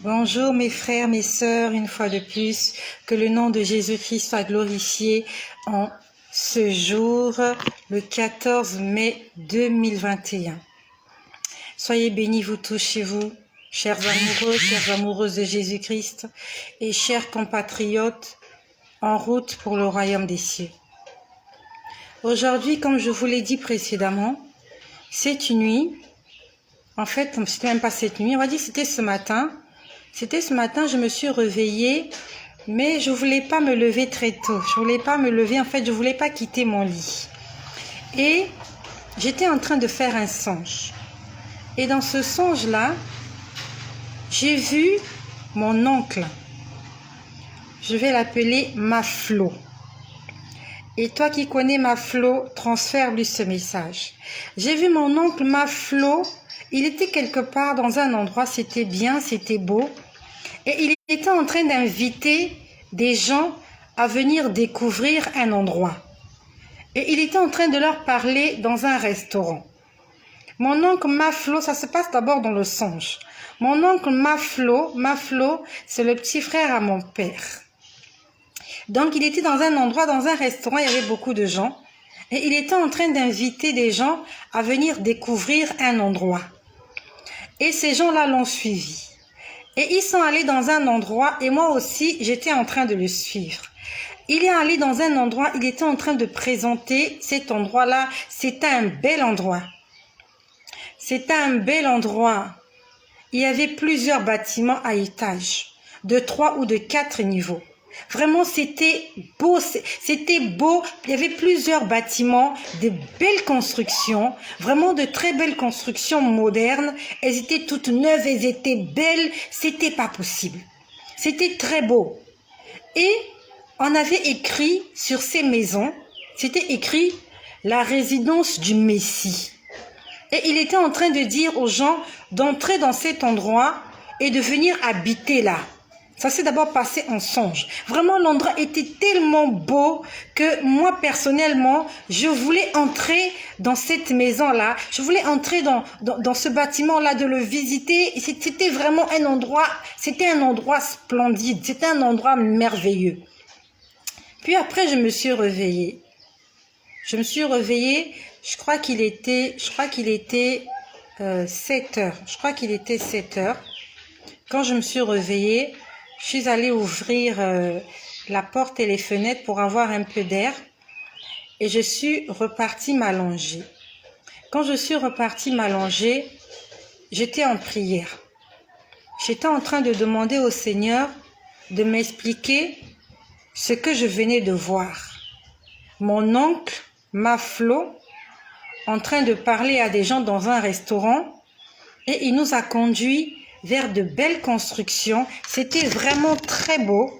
Bonjour mes frères, mes sœurs, une fois de plus, que le nom de Jésus-Christ soit glorifié en ce jour, le 14 mai 2021. Soyez bénis vous tous chez vous, chers amoureux, chères amoureuses de Jésus-Christ et chers compatriotes en route pour le royaume des cieux. Aujourd'hui, comme je vous l'ai dit précédemment, cette nuit, en fait, c'était même pas cette nuit, on va dire que c'était ce matin. C'était ce matin, je me suis réveillée, mais je voulais pas me lever très tôt. Je voulais pas me lever, en fait, je voulais pas quitter mon lit. Et j'étais en train de faire un songe. Et dans ce songe-là, j'ai vu mon oncle. Je vais l'appeler Maflo. Et toi qui connais Maflo, transfère-lui ce message. J'ai vu mon oncle Maflo. Il était quelque part dans un endroit, c'était bien, c'était beau. Et il était en train d'inviter des gens à venir découvrir un endroit. Et il était en train de leur parler dans un restaurant. Mon oncle Maflo, ça se passe d'abord dans le songe. Mon oncle Maflo, c'est le petit frère à mon père. Donc il était dans un endroit, dans un restaurant, il y avait beaucoup de gens. Et il était en train d'inviter des gens à venir découvrir un endroit. Et ces gens-là l'ont suivi. Et ils sont allés dans un endroit et moi aussi, j'étais en train de le suivre. Il est allé dans un endroit, il était en train de présenter cet endroit-là. C'était un bel endroit. C'était un bel endroit. Il y avait plusieurs bâtiments à étages, de 3 ou de 4 niveaux. Vraiment, c'était beau, c'était beau. Il y avait plusieurs bâtiments, de belles constructions, vraiment de très belles constructions modernes. Elles étaient toutes neuves, elles étaient belles, c'était pas possible. C'était très beau. Et on avait écrit sur ces maisons, c'était écrit la résidence du Messie. Et il était en train de dire aux gens d'entrer dans cet endroit et de venir habiter là. Ça s'est d'abord passé en songe. Vraiment, l'endroit était tellement beau que moi, personnellement, je voulais entrer dans cette maison-là. Je voulais entrer dans ce bâtiment-là, de le visiter. C'était vraiment un endroit splendide. C'était un endroit merveilleux. Puis après, je me suis réveillée. Je crois qu'il était 7 heures. Je crois qu'il était 7 heures. Quand je me suis réveillée, je suis allée ouvrir la porte et les fenêtres pour avoir un peu d'air et je suis repartie m'allonger. Quand je suis repartie m'allonger, j'étais en prière. J'étais en train de demander au Seigneur de m'expliquer ce que je venais de voir. Mon oncle Maflo en train de parler à des gens dans un restaurant et il nous a conduits vers de belles constructions. C'était vraiment très beau,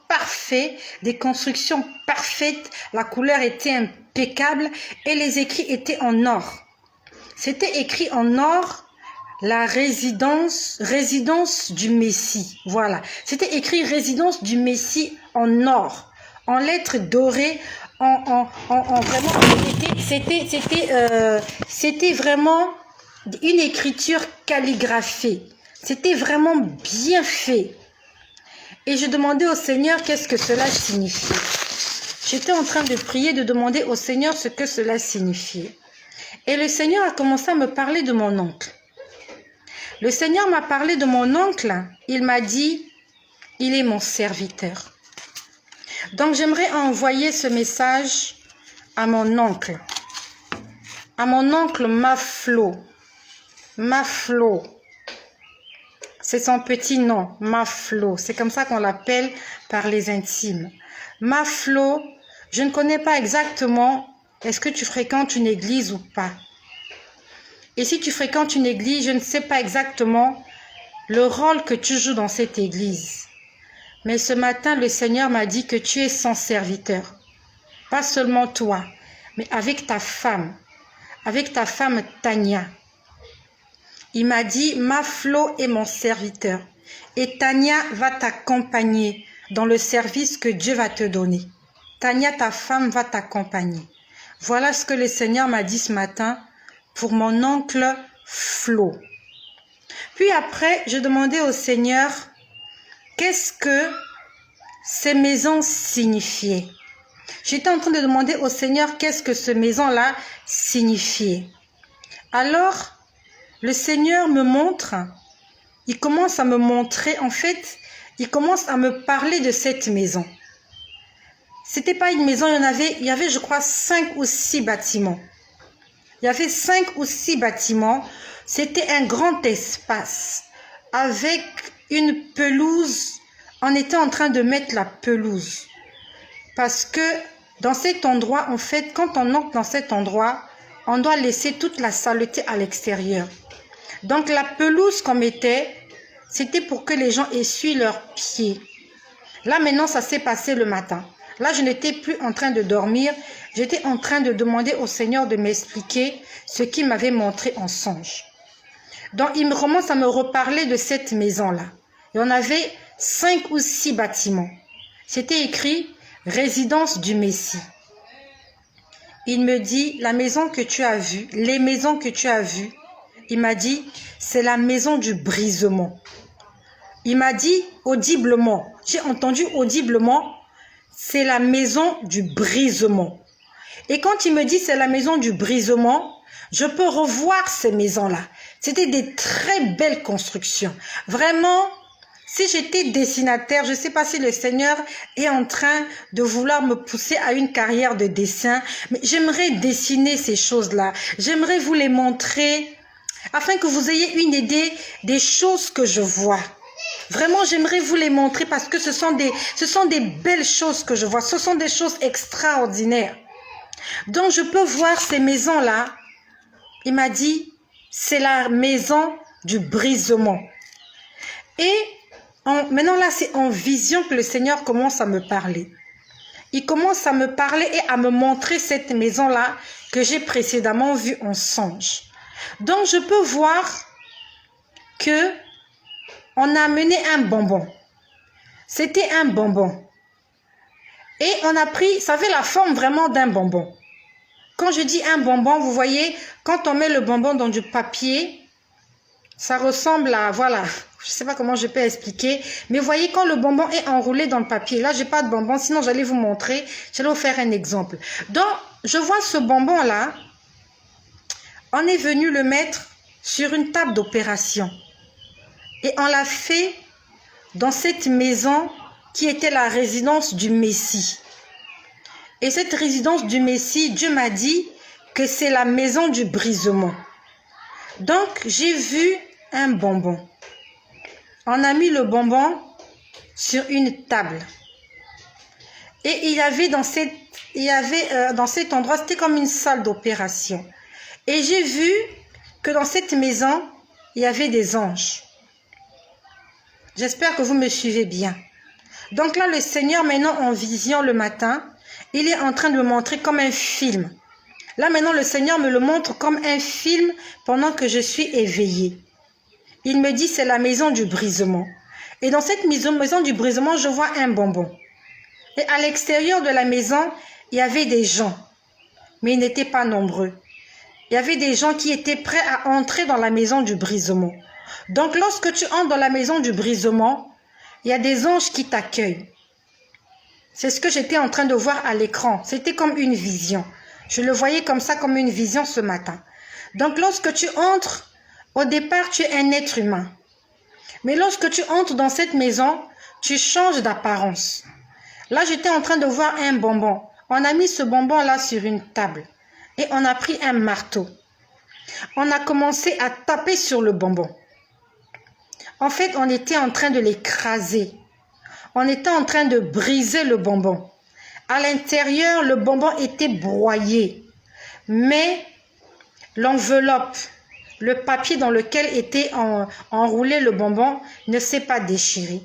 parfait, des constructions parfaites. La couleur était impeccable et les écrits étaient en or. C'était écrit en or, la résidence du Messie. Voilà, c'était écrit résidence du Messie en or, en lettres dorées, vraiment, c'était vraiment une écriture calligraphée. C'était vraiment bien fait. Et je demandais au Seigneur qu'est-ce que cela signifiait. J'étais en train de prier, de demander au Seigneur ce que cela signifiait. Et le Seigneur a commencé à me parler de mon oncle. Le Seigneur m'a parlé de mon oncle. Il m'a dit, il est mon serviteur. Donc j'aimerais envoyer ce message à mon oncle. À mon oncle Maflo. Maflo. C'est son petit nom, Maflo. C'est comme ça qu'on l'appelle par les intimes. Maflo, je ne connais pas exactement, est-ce que tu fréquentes une église ou pas? Et si tu fréquentes une église, je ne sais pas exactement le rôle que tu joues dans cette église. Mais ce matin, le Seigneur m'a dit que tu es son serviteur. Pas seulement toi, mais avec ta femme Tania. Il m'a dit, Maflo est mon serviteur et Tania va t'accompagner dans le service que Dieu va te donner. Tania, ta femme, va t'accompagner. Voilà ce que le Seigneur m'a dit ce matin pour mon oncle Flo. Puis après, je demandais au Seigneur, qu'est-ce que ces maisons signifiaient? J'étais en train de demander au Seigneur, qu'est-ce que ce maison-là signifiait? Alors, le Seigneur me montre, il commence à me montrer, en fait, il commence à me parler de cette maison. C'était pas une maison, il y avait je crois 5 ou 6 bâtiments. Il y avait 5 ou 6 bâtiments. C'était un grand espace avec une pelouse. On était en train de mettre la pelouse. Parce que dans cet endroit, en fait, quand on entre dans cet endroit, on doit laisser toute la saleté à l'extérieur. Donc la pelouse qu'on mettait, c'était pour que les gens essuient leurs pieds. Là maintenant, ça s'est passé le matin. Là, je n'étais plus en train de dormir. J'étais en train de demander au Seigneur de m'expliquer ce qu'il m'avait montré en songe. Donc, il commence à me reparler de cette maison-là. Et on avait 5 ou 6 bâtiments. C'était écrit « Résidence du Messie ». Il me dit « La maison que tu as vue, les maisons que tu as vues », il m'a dit « C'est la maison du brisement ». Il m'a dit audiblement, j'ai entendu audiblement, c'est la maison du brisement. Et quand il me dit c'est la maison du brisement, je peux revoir ces maisons-là. C'était des très belles constructions. Vraiment, si j'étais dessinateur, je ne sais pas si le Seigneur est en train de vouloir me pousser à une carrière de dessin, mais j'aimerais dessiner ces choses-là. J'aimerais vous les montrer afin que vous ayez une idée des choses que je vois. Vraiment, j'aimerais vous les montrer parce que ce sont des belles choses que je vois. Ce sont des choses extraordinaires. Donc, je peux voir ces maisons-là. Il m'a dit, c'est la maison du brisement. Et maintenant, là, c'est en vision que le Seigneur commence à me parler. Il commence à me parler et à me montrer cette maison-là que j'ai précédemment vue en songe. Donc, je peux voir que on a amené un bonbon. C'était un bonbon. Et on a pris, ça avait la forme vraiment d'un bonbon. Quand je dis un bonbon, vous voyez, quand on met le bonbon dans du papier, ça ressemble à, voilà, je ne sais pas comment je peux expliquer, mais vous voyez, quand le bonbon est enroulé dans le papier, là, j'ai pas de bonbon, sinon j'allais vous montrer, j'allais vous faire un exemple. Donc, je vois ce bonbon-là, on est venu le mettre sur une table d'opération. Et on l'a fait dans cette maison qui était la résidence du Messie. Et cette résidence du Messie, Dieu m'a dit que c'est la maison du brisement. Donc, j'ai vu un bonbon. On a mis le bonbon sur une table. Et il y avait dans cet endroit, c'était comme une salle d'opération. Et j'ai vu que dans cette maison, il y avait des anges. J'espère que vous me suivez bien. Donc là, le Seigneur, maintenant en vision le matin, il est en train de me montrer comme un film. Là, maintenant, le Seigneur me le montre comme un film pendant que je suis éveillée. Il me dit, c'est la maison du brisement. Et dans cette maison du brisement, je vois un bonbon. Et à l'extérieur de la maison, il y avait des gens. Mais ils n'étaient pas nombreux. Il y avait des gens qui étaient prêts à entrer dans la maison du brisement. Donc, lorsque tu entres dans la maison du brisement, il y a des anges qui t'accueillent. C'est ce que j'étais en train de voir à l'écran. C'était comme une vision. Je le voyais comme ça, comme une vision ce matin. Donc, lorsque tu entres, au départ, tu es un être humain. Mais lorsque tu entres dans cette maison, tu changes d'apparence. Là, j'étais en train de voir un bonbon. On a mis ce bonbon-là sur une table. Et on a pris un marteau. On a commencé à taper sur le bonbon. En fait, on était en train de l'écraser. On était en train de briser le bonbon. À l'intérieur, le bonbon était broyé. Mais l'enveloppe, le papier dans lequel était enroulé le bonbon ne s'est pas déchiré.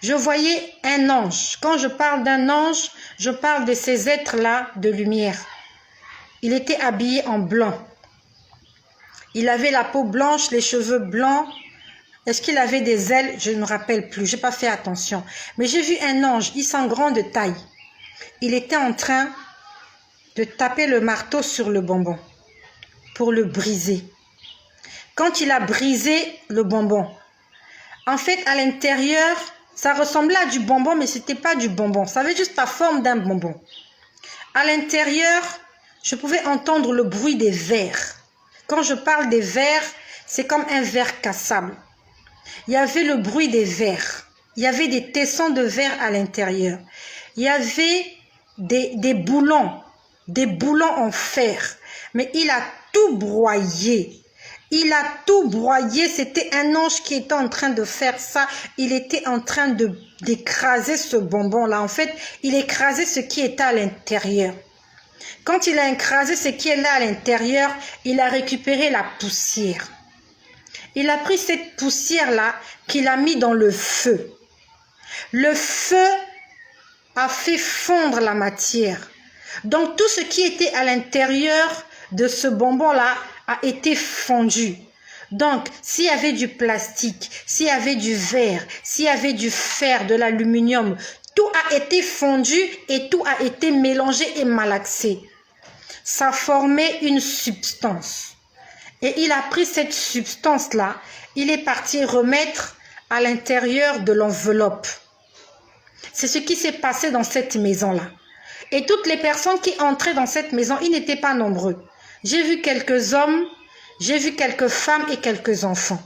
Je voyais un ange. Quand je parle d'un ange, je parle de ces êtres-là de lumière. Il était habillé en blanc. Il avait la peau blanche, les cheveux blancs. Est-ce qu'il avait des ailes? Je ne me rappelle plus, je n'ai pas fait attention. Mais j'ai vu un ange, il s'en grande taille. Il était en train de taper le marteau sur le bonbon pour le briser. quand il a brisé le bonbon. En fait, à l'intérieur, ça ressemblait à du bonbon, mais ce n'était pas du bonbon. Ça avait juste la forme d'un bonbon. À l'intérieur, je pouvais entendre le bruit des verres. Quand je parle des verres, c'est comme un verre cassable. Il y avait le bruit des verres. Il y avait des tessons de verre à l'intérieur. Il y avait des boulons en fer. Mais il a tout broyé. Il a tout broyé. C'était un ange qui était en train de faire ça. Il était en train d'écraser ce bonbon-là. En fait, il écrasait ce qui était à l'intérieur. Quand il a écrasé ce qui est là à l'intérieur, il a récupéré la poussière. Il a pris cette poussière-là qu'il a mis dans le feu. Le feu a fait fondre la matière. Donc tout ce qui était à l'intérieur de ce bonbon-là a été fondu. Donc s'il y avait du plastique, s'il y avait du verre, s'il y avait du fer, de l'aluminium, tout a été fondu et tout a été mélangé et malaxé. Ça formait une substance. Et il a pris cette substance-là, il est parti remettre à l'intérieur de l'enveloppe. C'est ce qui s'est passé dans cette maison-là. Et toutes les personnes qui entraient dans cette maison, ils n'étaient pas nombreux. J'ai vu quelques hommes, j'ai vu quelques femmes et quelques enfants.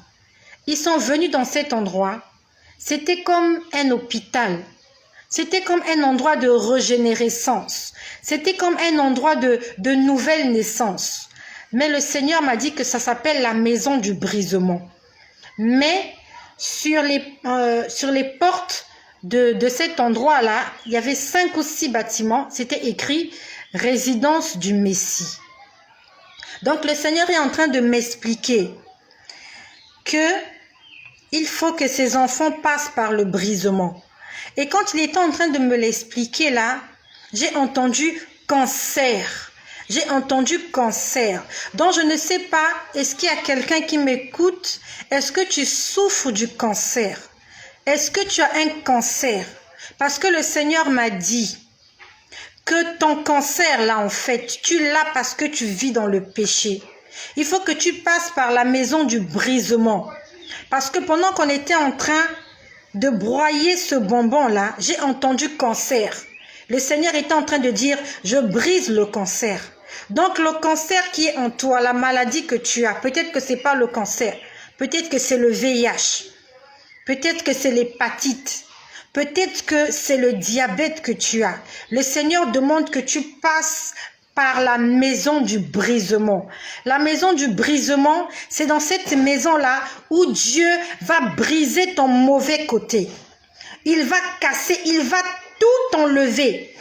Ils sont venus dans cet endroit. C'était comme un hôpital. C'était comme un endroit de régénérescence. C'était comme un endroit de nouvelle naissance. Mais le Seigneur m'a dit que ça s'appelle la maison du brisement. Mais sur les portes de cet endroit-là, il y avait 5 ou 6 bâtiments. C'était écrit « Résidence du Messie ». Donc le Seigneur est en train de m'expliquer qu'il faut que ses enfants passent par le brisement. Et quand il était en train de me l'expliquer là, j'ai entendu cancer. J'ai entendu cancer. Donc je ne sais pas, est-ce qu'il y a quelqu'un qui m'écoute? Est-ce que tu souffres du cancer? Est-ce que tu as un cancer? Parce que le Seigneur m'a dit que ton cancer là en fait, tu l'as parce que tu vis dans le péché. Il faut que tu passes par la maison du brisement. Parce que pendant qu'on était en train de broyer ce bonbon-là, j'ai entendu cancer. Le Seigneur était en train de dire, je brise le cancer. Donc le cancer qui est en toi, la maladie que tu as, peut-être que ce n'est pas le cancer, peut-être que c'est le VIH, peut-être que c'est l'hépatite, peut-être que c'est le diabète que tu as. Le Seigneur demande que tu passes par la maison du brisement. La maison du brisement, c'est dans cette maison-là où Dieu va briser ton mauvais côté. Il va casser, il va tout enlever.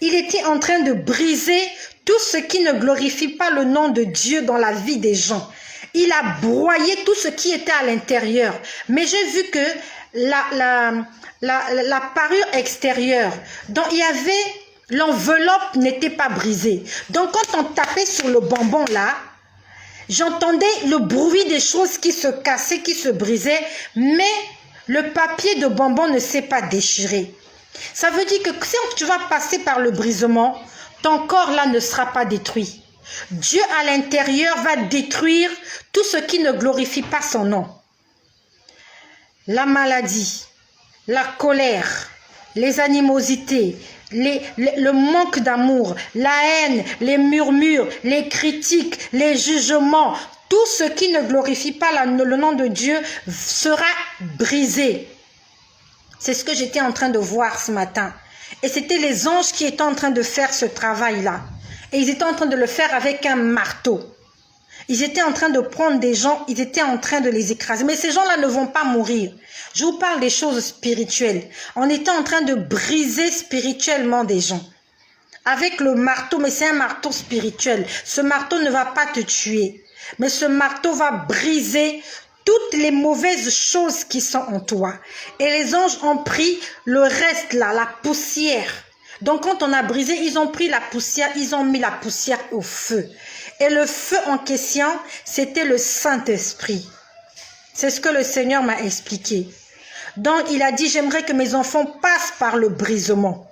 Il était en train de briser tout ce qui ne glorifie pas le nom de Dieu dans la vie des gens. Il a broyé tout ce qui était à l'intérieur. Mais j'ai vu que la parure extérieure, dont il y avait... L'enveloppe n'était pas brisée. Donc, quand on tapait sur le bonbon là, j'entendais le bruit des choses qui se cassaient, qui se brisaient, mais le papier de bonbon ne s'est pas déchiré. Ça veut dire que si tu vas passer par le brisement, ton corps là ne sera pas détruit. Dieu à l'intérieur va détruire tout ce qui ne glorifie pas son nom. La maladie, la colère, les animosités, le manque d'amour, la haine, les murmures, les critiques, les jugements, tout ce qui ne glorifie pas le nom de Dieu sera brisé. C'est ce que j'étais en train de voir ce matin. Et c'était les anges qui étaient en train de faire ce travail-là. Et ils étaient en train de le faire avec un marteau. Ils étaient en train de prendre des gens, ils étaient en train de les écraser. Mais ces gens-là ne vont pas mourir. Je vous parle des choses spirituelles. On était en train de briser spirituellement des gens. Avec le marteau, mais c'est un marteau spirituel. Ce marteau ne va pas te tuer. Mais ce marteau va briser toutes les mauvaises choses qui sont en toi. Et les anges ont pris le reste là, la poussière. Donc quand on a brisé, ils ont pris la poussière, ils ont mis la poussière au feu. Et le feu en question, c'était le Saint-Esprit. C'est ce que le Seigneur m'a expliqué. Donc il a dit, j'aimerais que mes enfants passent par le brisement.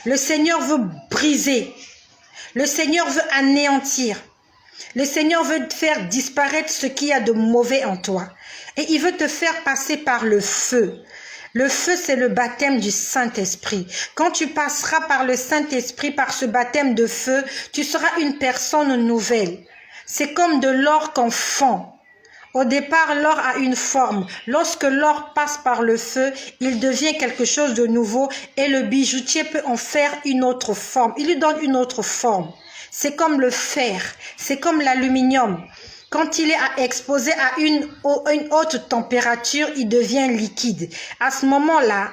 Le Seigneur veut briser. Le Seigneur veut anéantir. Le Seigneur veut faire disparaître ce qu'il y a de mauvais en toi. Et il veut te faire passer par le feu. Le feu, c'est le baptême du Saint-Esprit. Quand tu passeras par le Saint-Esprit, par ce baptême de feu, tu seras une personne nouvelle. C'est comme de l'or qu'on fond. Au départ, l'or a une forme. Lorsque l'or passe par le feu, il devient quelque chose de nouveau et le bijoutier peut en faire une autre forme. Il lui donne une autre forme. C'est comme le fer, c'est comme l'aluminium. Quand il est exposé à une haute température, il devient liquide. À ce moment-là,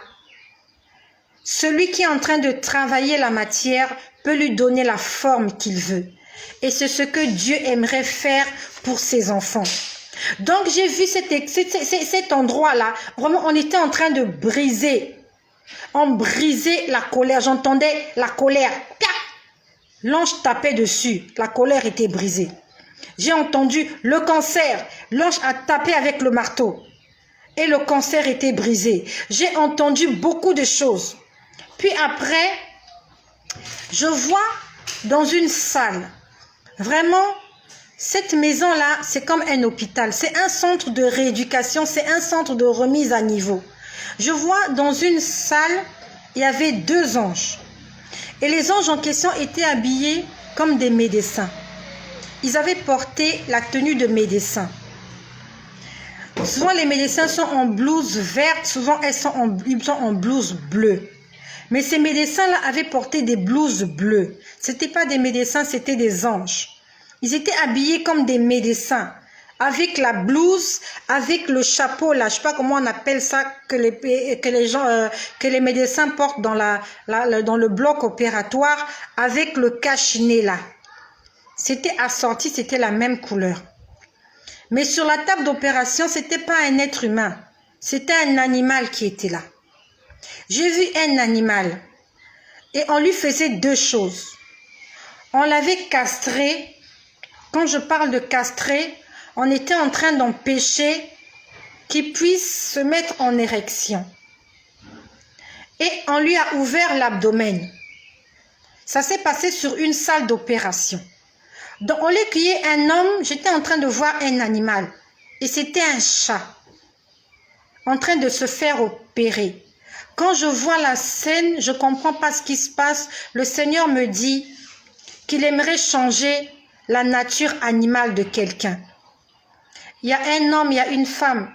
celui qui est en train de travailler la matière peut lui donner la forme qu'il veut. Et c'est ce que Dieu aimerait faire pour ses enfants. Donc j'ai vu cet endroit-là, vraiment on était en train de briser. On brisait la colère, j'entendais la colère. L'ange tapait dessus, la colère était brisée. J'ai entendu le cancer, l'ange a tapé avec le marteau et le cancer était brisé. J'ai entendu beaucoup de choses. Puis après, je vois dans une salle, vraiment, cette maison-là, c'est comme un hôpital, c'est un centre de rééducation, c'est un centre de remise à niveau. Je vois dans une salle, il y avait 2 anges. Et les anges en question étaient habillés comme des médecins. Ils avaient porté la tenue de médecins. Souvent, les médecins sont en blouse verte, souvent ils sont en blouse bleue. Mais ces médecins-là avaient porté des blouses bleues. Ce n'étaient pas des médecins, c'était des anges. Ils étaient habillés comme des médecins, avec la blouse, avec le chapeau, là, je ne sais pas comment on appelle ça, que les médecins portent dans le bloc opératoire, avec le cache-nez là. C'était assorti, c'était la même couleur. Mais sur la table d'opération, ce n'était pas un être humain, c'était un animal qui était là. J'ai vu un animal et on lui faisait 2 choses. On l'avait castré. Quand je parle de castrer, on était en train d'empêcher qu'il puisse se mettre en érection. Et on lui a ouvert l'abdomen. Ça s'est passé sur une salle d'opération. Donc au lieu qu'il y ait un homme, j'étais en train de voir un animal. Et c'était un chat en train de se faire opérer. Quand je vois la scène, je ne comprends pas ce qui se passe. Le Seigneur me dit qu'il aimerait changer la nature animale de quelqu'un. Il y a un homme, il y a une femme.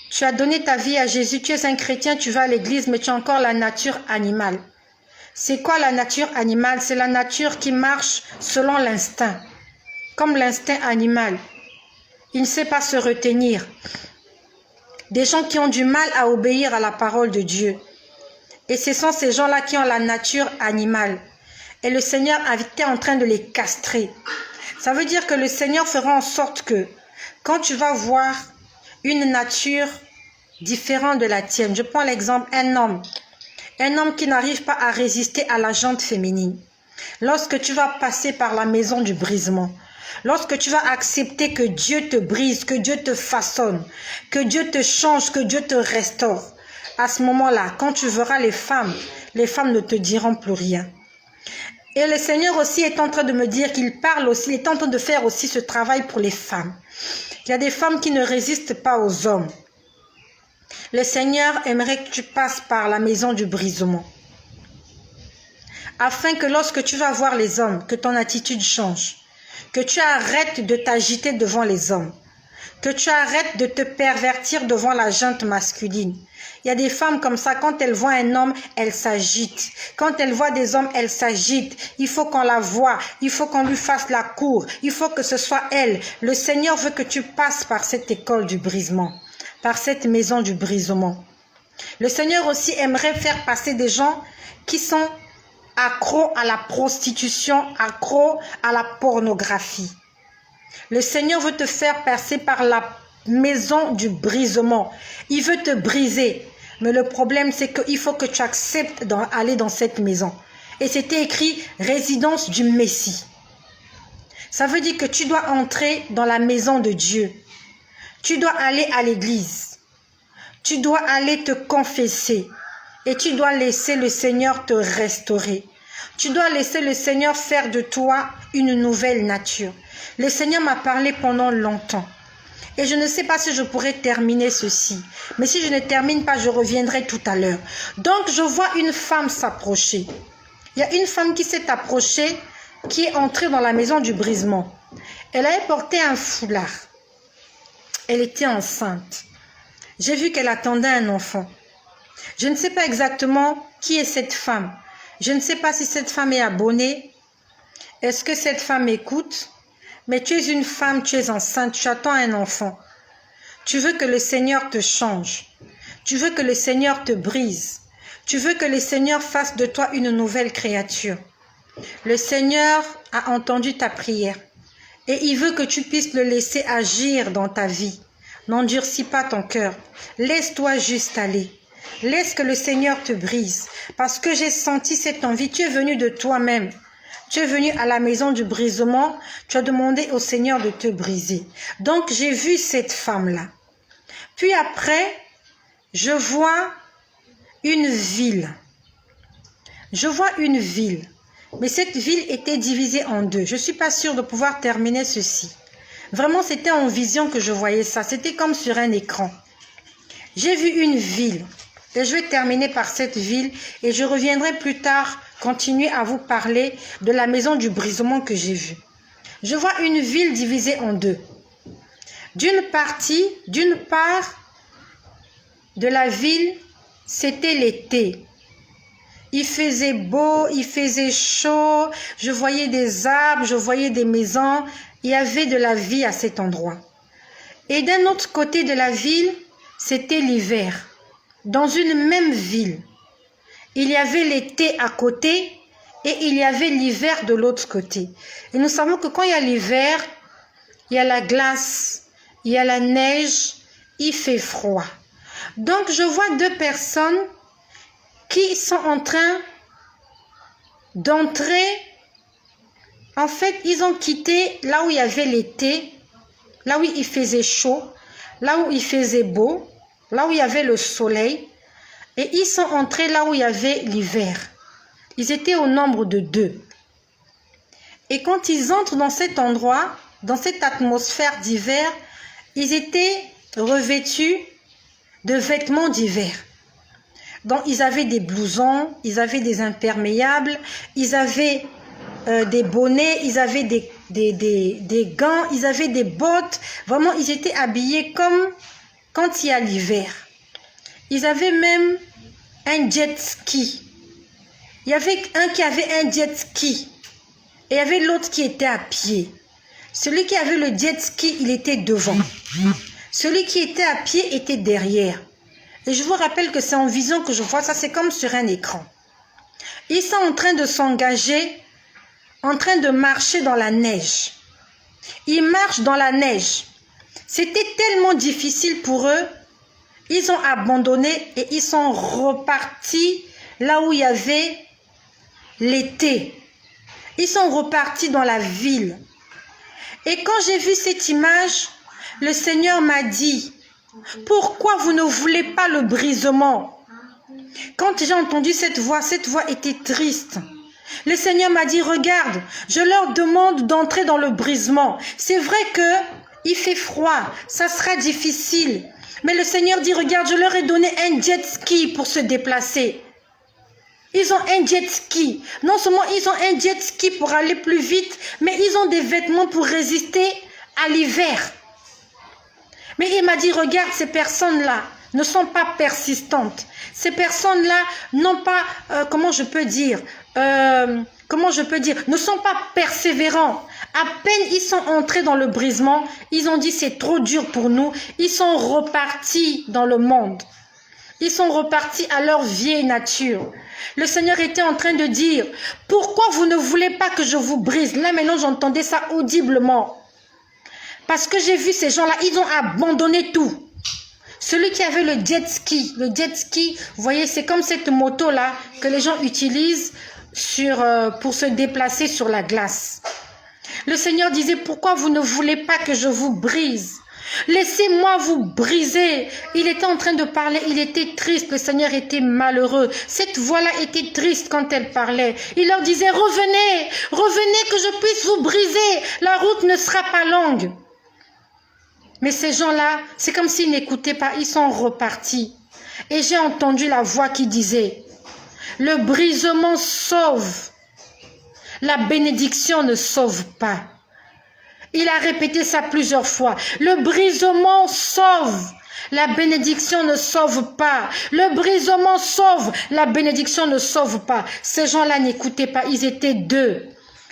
Tu as donné ta vie à Jésus, tu es un chrétien, tu vas à l'église, mais tu as encore la nature animale. C'est quoi la nature animale? C'est la nature qui marche selon l'instinct, comme l'instinct animal. Il ne sait pas se retenir. Des gens qui ont du mal à obéir à la parole de Dieu. Et ce sont ces gens-là qui ont la nature animale. Et le Seigneur était en train de les castrer. Ça veut dire que le Seigneur fera en sorte que quand tu vas voir une nature différente de la tienne, je prends l'exemple un homme qui n'arrive pas à résister à la jante féminine. Lorsque tu vas passer par la maison du brisement, lorsque tu vas accepter que Dieu te brise, que Dieu te façonne, que Dieu te change, que Dieu te restaure, à ce moment-là, quand tu verras les femmes ne te diront plus rien. Et le Seigneur aussi est en train de me dire qu'il parle aussi, il est en train de faire aussi ce travail pour les femmes. Il y a des femmes qui ne résistent pas aux hommes. Le Seigneur aimerait que tu passes par la maison du brisement. Afin que lorsque tu vas voir les hommes, que ton attitude change. Que tu arrêtes de t'agiter devant les hommes. Que tu arrêtes de te pervertir devant la gente masculine. Il y a des femmes comme ça, quand elles voient un homme, elles s'agitent. Quand elles voient des hommes, elles s'agitent. Il faut qu'on la voie, il faut qu'on lui fasse la cour, il faut que ce soit elle. Le Seigneur veut que tu passes par cette école du brisement, par cette maison du brisement. Le Seigneur aussi aimerait faire passer des gens qui sont accros à la prostitution, accros à la pornographie. Le Seigneur veut te faire passer par la maison du brisement. Il veut te briser. Mais le problème, c'est qu'il faut que tu acceptes d'aller dans cette maison. Et c'était écrit « résidence du Messie ». Ça veut dire que tu dois entrer dans la maison de Dieu. Tu dois aller à l'église. Tu dois aller te confesser. Et tu dois laisser le Seigneur te restaurer. Tu dois laisser le Seigneur faire de toi une nouvelle nature. Le Seigneur m'a parlé pendant longtemps. Et je ne sais pas si je pourrais terminer ceci. Mais si je ne termine pas, je reviendrai tout à l'heure. Donc, je vois une femme s'approcher. Il y a une femme qui s'est approchée, qui est entrée dans la maison du brisement. Elle avait porté un foulard. Elle était enceinte. J'ai vu qu'elle attendait un enfant. Je ne sais pas exactement qui est cette femme. Je ne sais pas si cette femme est abonnée. Est-ce que cette femme écoute? Mais tu es une femme, tu es enceinte, tu attends un enfant. Tu veux que le Seigneur te change. Tu veux que le Seigneur te brise. Tu veux que le Seigneur fasse de toi une nouvelle créature. Le Seigneur a entendu ta prière et il veut que tu puisses le laisser agir dans ta vie. N'endurcis pas ton cœur. Laisse-toi juste aller. Laisse que le Seigneur te brise. Parce que j'ai senti cette envie. Tu es venu de toi-même. Tu es venu à la maison du brisement. Tu as demandé au Seigneur de te briser. Donc j'ai vu cette femme-là. Puis après, je vois une ville. Je vois une ville. Mais cette ville était divisée en deux. Je ne suis pas sûre de pouvoir terminer ceci. Vraiment, c'était en vision que je voyais ça. C'était comme sur un écran. J'ai vu une ville. Et je vais terminer par cette ville. Et je reviendrai plus tard continuer à vous parler de la maison du brisement que j'ai vue. Je vois une ville divisée en deux. D'une part de la ville, c'était l'été. Il faisait beau, il faisait chaud, je voyais des arbres, je voyais des maisons. Il y avait de la vie à cet endroit. Et d'un autre côté de la ville, c'était l'hiver. Dans une même ville, il y avait l'été à côté et il y avait l'hiver de l'autre côté. Et nous savons que quand il y a l'hiver, il y a la glace, il y a la neige, il fait froid. Donc je vois deux personnes qui sont en train d'entrer. En fait, ils ont quitté là où il y avait l'été, là où il faisait chaud, là où il faisait beau, là où il y avait le soleil. Et ils sont entrés là où il y avait l'hiver. Ils étaient au nombre de 2. Et quand ils entrent dans cet endroit, dans cette atmosphère d'hiver, ils étaient revêtus de vêtements d'hiver. Donc, ils avaient des blousons, ils avaient des imperméables, ils avaient des bonnets, ils avaient des gants, ils avaient des bottes. Vraiment, ils étaient habillés comme quand il y a l'hiver. Ils avaient même un jet ski. Il y avait un qui avait un jet ski et il y avait l'autre qui était à pied. Celui qui avait le jet ski, il était devant. Celui qui était à pied était derrière. Et je vous rappelle que c'est en vision que je vois ça, c'est comme sur un écran. Ils sont en train de s'engager, en train de marcher dans la neige. Ils marchent dans la neige. C'était tellement difficile pour eux. Ils ont abandonné et ils sont repartis là où il y avait l'été. Ils sont repartis dans la ville. Et quand j'ai vu cette image, le Seigneur m'a dit, pourquoi vous ne voulez pas le brisement? Quand j'ai entendu cette voix était triste. Le Seigneur m'a dit, regarde, je leur demande d'entrer dans le brisement. C'est vrai que il fait froid, ça sera difficile. Mais le Seigneur dit, regarde, je leur ai donné un jet ski pour se déplacer. Ils ont un jet ski. Non seulement ils ont un jet ski pour aller plus vite, mais ils ont des vêtements pour résister à l'hiver. Mais il m'a dit, regarde, ces personnes-là ne sont pas persistantes. Ces personnes-là n'ont pas, comment je peux dire, ne sont pas persévérants. À peine ils sont entrés dans le brisement, ils ont dit c'est trop dur pour nous. Ils sont repartis dans le monde. Ils sont repartis à leur vieille nature. Le Seigneur était en train de dire, pourquoi vous ne voulez pas que je vous brise? Là maintenant j'entendais ça audiblement. Parce que j'ai vu ces gens-là, ils ont abandonné tout. Celui qui avait le jet ski, vous voyez, c'est comme cette moto-là que les gens utilisent pour se déplacer sur la glace. Le Seigneur disait, pourquoi vous ne voulez pas que je vous brise? Laissez-moi vous briser. Il était en train de parler, il était triste, le Seigneur était malheureux. Cette voix-là était triste quand elle parlait. Il leur disait, revenez, revenez que je puisse vous briser. La route ne sera pas longue. Mais ces gens-là, c'est comme s'ils n'écoutaient pas, ils sont repartis. Et j'ai entendu la voix qui disait, le brisement sauve, la bénédiction ne sauve pas. Il a répété ça plusieurs fois. Le brisement sauve, la bénédiction ne sauve pas. Le brisement sauve, la bénédiction ne sauve pas. Ces gens-là n'écoutaient pas, ils étaient deux.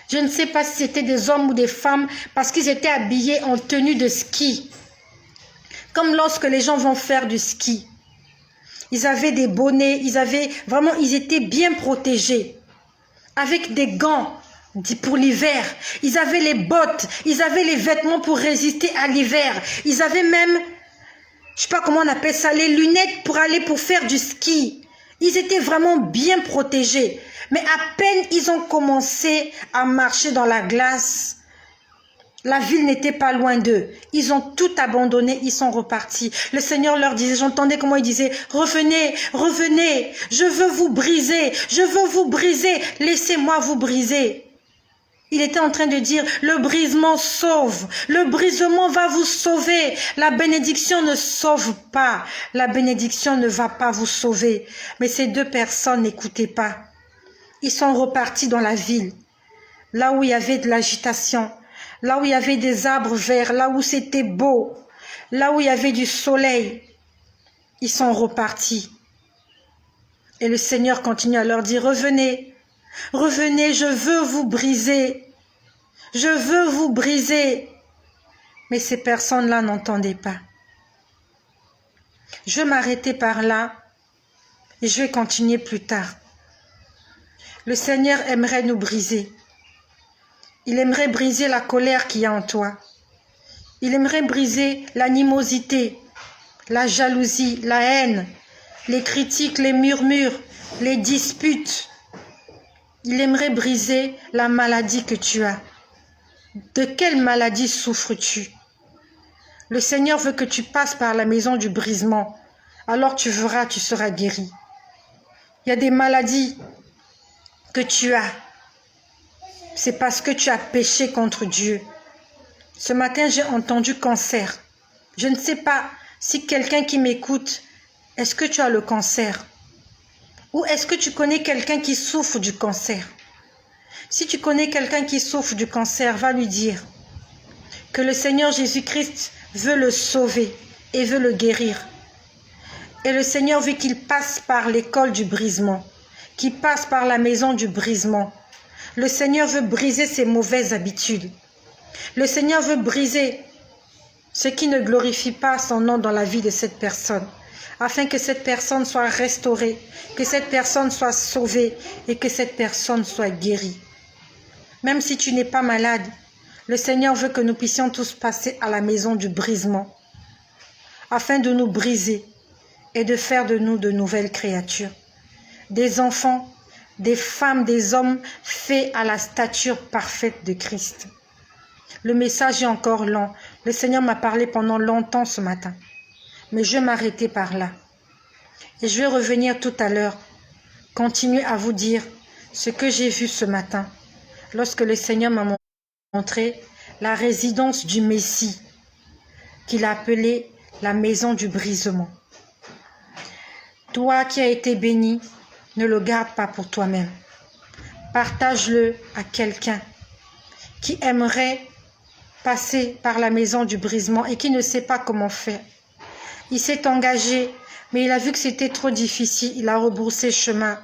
Je ne sais pas si c'était des hommes ou des femmes parce qu'ils étaient habillés en tenue de ski. Comme lorsque les gens vont faire du ski. Ils avaient des bonnets, ils étaient bien protégés. Avec des gants pour l'hiver. Ils avaient les bottes, ils avaient les vêtements pour résister à l'hiver. Ils avaient même, je ne sais pas comment on appelle ça, les lunettes pour faire du ski. Ils étaient vraiment bien protégés. Mais à peine ils ont commencé à marcher dans la glace, la ville n'était pas loin d'eux. Ils ont tout abandonné, ils sont repartis. Le Seigneur leur disait, j'entendais comment il disait, revenez, revenez, je veux vous briser, je veux vous briser, laissez-moi vous briser. Il était en train de dire, le brisement sauve, le brisement va vous sauver. La bénédiction ne sauve pas, la bénédiction ne va pas vous sauver. Mais ces deux personnes n'écoutaient pas. Ils sont repartis dans la ville, là où il y avait de l'agitation. Là où il y avait des arbres verts, là où c'était beau, là où il y avait du soleil, ils sont repartis. Et le Seigneur continue à leur dire, revenez, revenez, je veux vous briser, je veux vous briser. Mais ces personnes-là n'entendaient pas. Je vais m'arrêter par là et je vais continuer plus tard. Le Seigneur aimerait nous briser. Il aimerait briser la colère qu'il y a en toi. Il aimerait briser l'animosité, la jalousie, la haine, les critiques, les murmures, les disputes. Il aimerait briser la maladie que tu as. De quelle maladie souffres-tu? Le Seigneur veut que tu passes par la maison du brisement. Alors tu verras, tu seras guéri. Il y a des maladies que tu as. C'est parce que tu as péché contre Dieu. Ce matin, j'ai entendu cancer. Je ne sais pas si quelqu'un qui m'écoute, est-ce que tu as le cancer? Ou est-ce que tu connais quelqu'un qui souffre du cancer? Si tu connais quelqu'un qui souffre du cancer, va lui dire que le Seigneur Jésus-Christ veut le sauver et veut le guérir. Et le Seigneur veut qu'il passe par l'école du brisement, qu'il passe par la maison du brisement. Le Seigneur veut briser ses mauvaises habitudes. Le Seigneur veut briser ce qui ne glorifie pas son nom dans la vie de cette personne, afin que cette personne soit restaurée, que cette personne soit sauvée et que cette personne soit guérie. Même si tu n'es pas malade, le Seigneur veut que nous puissions tous passer à la maison du brisement, afin de nous briser et de faire de nous de nouvelles créatures, des enfants, des femmes, des hommes faits à la stature parfaite de Christ. Le message est encore long. Le Seigneur m'a parlé pendant longtemps ce matin. Mais je vais m'arrêter par là. Et je vais revenir tout à l'heure, continuer à vous dire ce que j'ai vu ce matin, lorsque le Seigneur m'a montré la résidence du Messie, qu'il a appelée la maison du brisement. Toi qui as été béni, ne le garde pas pour toi-même. Partage-le à quelqu'un qui aimerait passer par la maison du brisement et qui ne sait pas comment faire. Il s'est engagé, mais il a vu que c'était trop difficile. Il a rebroussé chemin.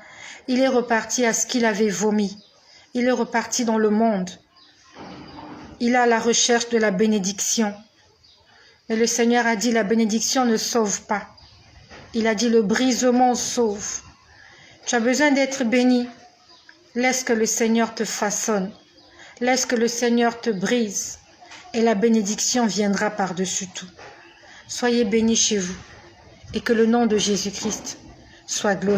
Il est reparti à ce qu'il avait vomi. Il est reparti dans le monde. Il est à la recherche de la bénédiction. Et le Seigneur a dit, la bénédiction ne sauve pas. Il a dit, le brisement sauve. Tu as besoin d'être béni. Laisse que le Seigneur te façonne. Laisse que le Seigneur te brise. Et la bénédiction viendra par-dessus tout. Soyez bénis chez vous. Et que le nom de Jésus-Christ soit glorifié.